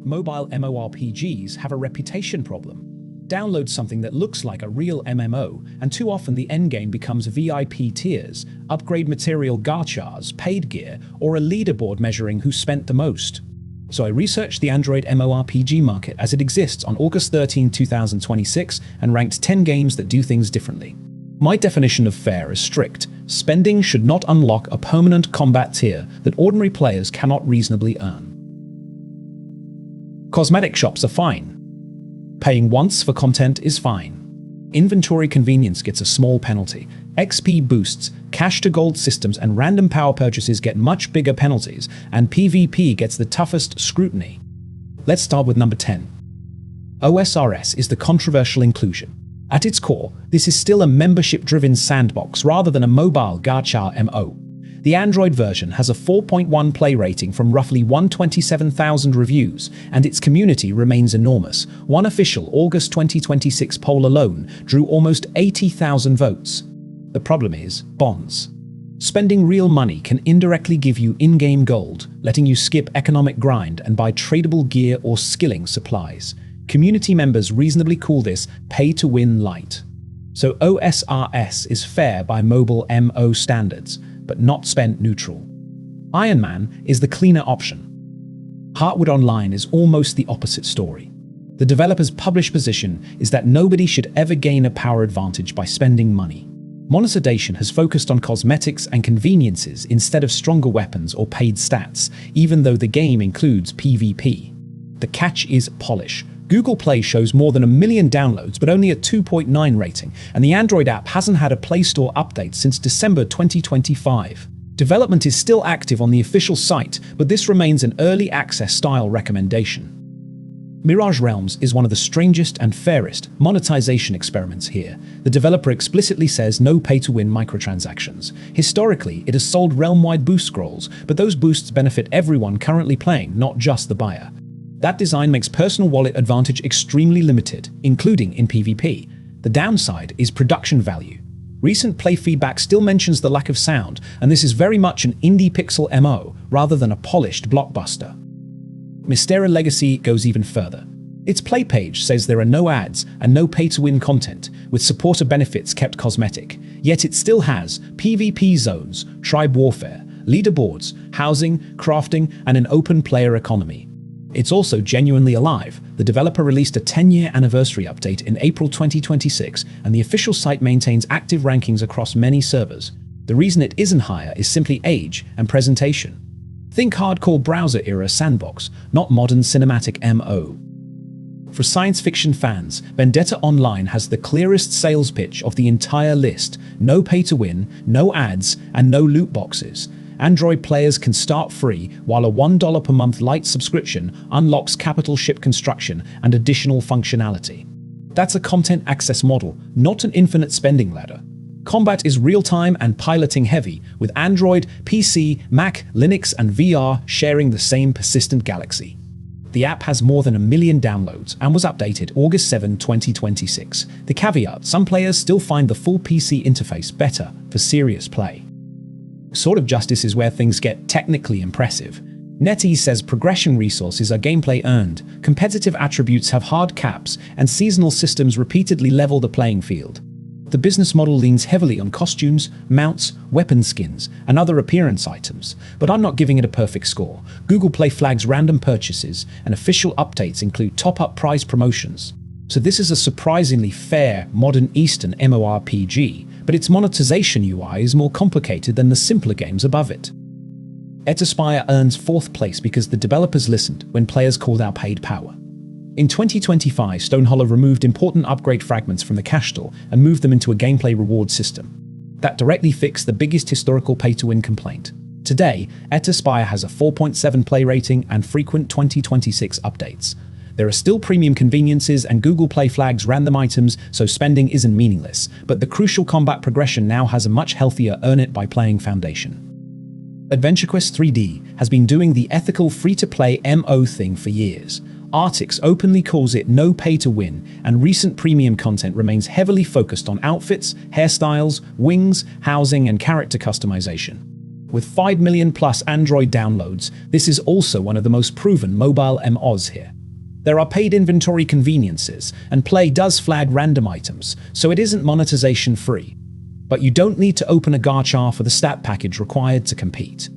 Mobile MMORPGs have a reputation problem. Download something that looks like a real MMO, and too often the endgame becomes VIP tiers, upgrade material gachas, paid gear, or a leaderboard measuring who spent the most. So I researched the Android MMORPG market as it exists on August 13, 2026, and ranked 10 games that do things differently. My definition of fair is strict. Spending should not unlock a permanent combat tier that ordinary players cannot reasonably earn. Cosmetic shops are fine. Paying once for content is fine. Inventory convenience gets a small penalty. XP boosts, cash to gold systems and random power purchases get much bigger penalties, and PvP gets the toughest scrutiny. Let's start with number 10. OSRS is the controversial inclusion. At its core, this is still a membership-driven sandbox rather than a mobile gacha MMO. The Android version has a 4.1 play rating from roughly 127,000 reviews, and its community remains enormous. One official August 2026 poll alone drew almost 80,000 votes. The problem is bonds. Spending real money can indirectly give you in-game gold, letting you skip economic grind and buy tradable gear or skilling supplies. Community members reasonably call this pay-to-win light. So OSRS is fair by mobile MO standards, but not spent neutral. Iron Man is the cleaner option. Heartwood Online is almost the opposite story. The developer's published position is that nobody should ever gain a power advantage by spending money. Monetization has focused on cosmetics and conveniences instead of stronger weapons or paid stats, even though the game includes PvP. The catch is polish. Google Play shows more than 1 million downloads but only a 2.9 rating, and the Android app hasn't had a Play Store update since December 2025. Development is still active on the official site, but this remains an early access style recommendation. Mirage Realms is one of the strangest and fairest monetization experiments here. The developer explicitly says no pay-to-win microtransactions. Historically, it has sold realm-wide boost scrolls, but those boosts benefit everyone currently playing, not just the buyer. That design makes personal wallet advantage extremely limited, including in PvP. The downside is production value. Recent play feedback still mentions the lack of sound, and this is very much an indie pixel MO rather than a polished blockbuster. Mystera Legacy goes even further. Its play page says there are no ads and no pay-to-win content, with supporter benefits kept cosmetic. Yet it still has PvP zones, tribe warfare, leaderboards, housing, crafting, and an open player economy. It's also genuinely alive. The developer released a 10-year anniversary update in April 2026, and the official site maintains active rankings across many servers. The reason it isn't higher is simply age and presentation. Think hardcore browser-era sandbox, not modern cinematic MO. For science fiction fans, Vendetta Online has the clearest sales pitch of the entire list. No pay-to-win, no ads, and no loot boxes. Android players can start free, while a $1 per month light subscription unlocks capital ship construction and additional functionality. That's a content access model, not an infinite spending ladder. Combat is real-time and piloting heavy, with Android, PC, Mac, Linux, and VR sharing the same persistent galaxy. The app has more than 1 million downloads and was updated August 7, 2026. The caveat: some players still find the full PC interface better for serious play. Sword of Justice is where things get technically impressive. NetEase says progression resources are gameplay earned, competitive attributes have hard caps, and seasonal systems repeatedly level the playing field. The business model leans heavily on costumes, mounts, weapon skins, and other appearance items, but I'm not giving it a perfect score. Google Play flags random purchases, and official updates include top-up prize promotions. So this is a surprisingly fair, modern Eastern MMORPG, but its monetization UI is more complicated than the simpler games above it. Eterspire earns 4th place because the developers listened when players called out paid power. In 2025, Stonehollow removed important upgrade fragments from the cache store and moved them into a gameplay reward system. That directly fixed the biggest historical pay-to-win complaint. Today, Eterspire has a 4.7 play rating and frequent 2026 updates. There are still premium conveniences, and Google Play flags random items, so spending isn't meaningless, but the crucial combat progression now has a much healthier earn-it-by-playing foundation. AdventureQuest 3D has been doing the ethical free-to-play MO thing for years. Aethric openly calls it no pay-to-win, and recent premium content remains heavily focused on outfits, hairstyles, wings, housing, and character customization. With 5 million plus Android downloads, this is also one of the most proven mobile MMOs here. There are paid inventory conveniences, and play does flag random items, so it isn't monetization free. But you don't need to open a gacha for the stat package required to compete.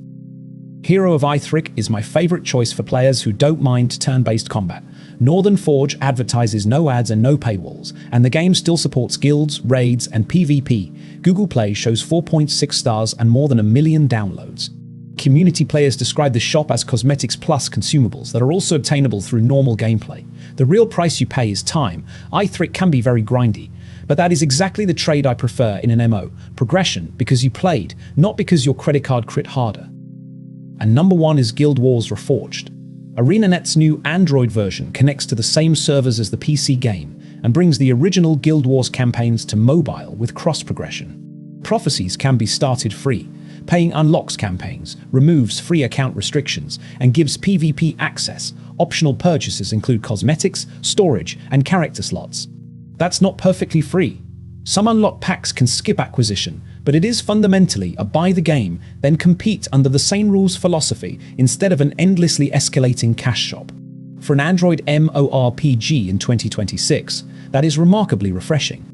Hero of Aethric is my favorite choice for players who don't mind turn-based combat. Northern Forge advertises no ads and no paywalls, and the game still supports guilds, raids, and PvP. Google Play shows 4.6 stars and more than 1 million downloads. Community players describe the shop as cosmetics plus consumables that are also obtainable through normal gameplay. The real price you pay is time. Aethric can be very grindy, but that is exactly the trade I prefer in an MO. Progression because you played, not because your credit card crit harder. And number 1 is Guild Wars Reforged. ArenaNet's new Android version connects to the same servers as the PC game and brings the original Guild Wars campaigns to mobile with cross-progression. Prophecies can be started free. Paying unlocks campaigns, removes free account restrictions, and gives PvP access. Optional purchases include cosmetics, storage, and character slots. That's not perfectly free. Some unlock packs can skip acquisition, but it is fundamentally a buy the game, then compete under the same rules philosophy instead of an endlessly escalating cash shop. For an Android MMORPG in 2026, that is remarkably refreshing.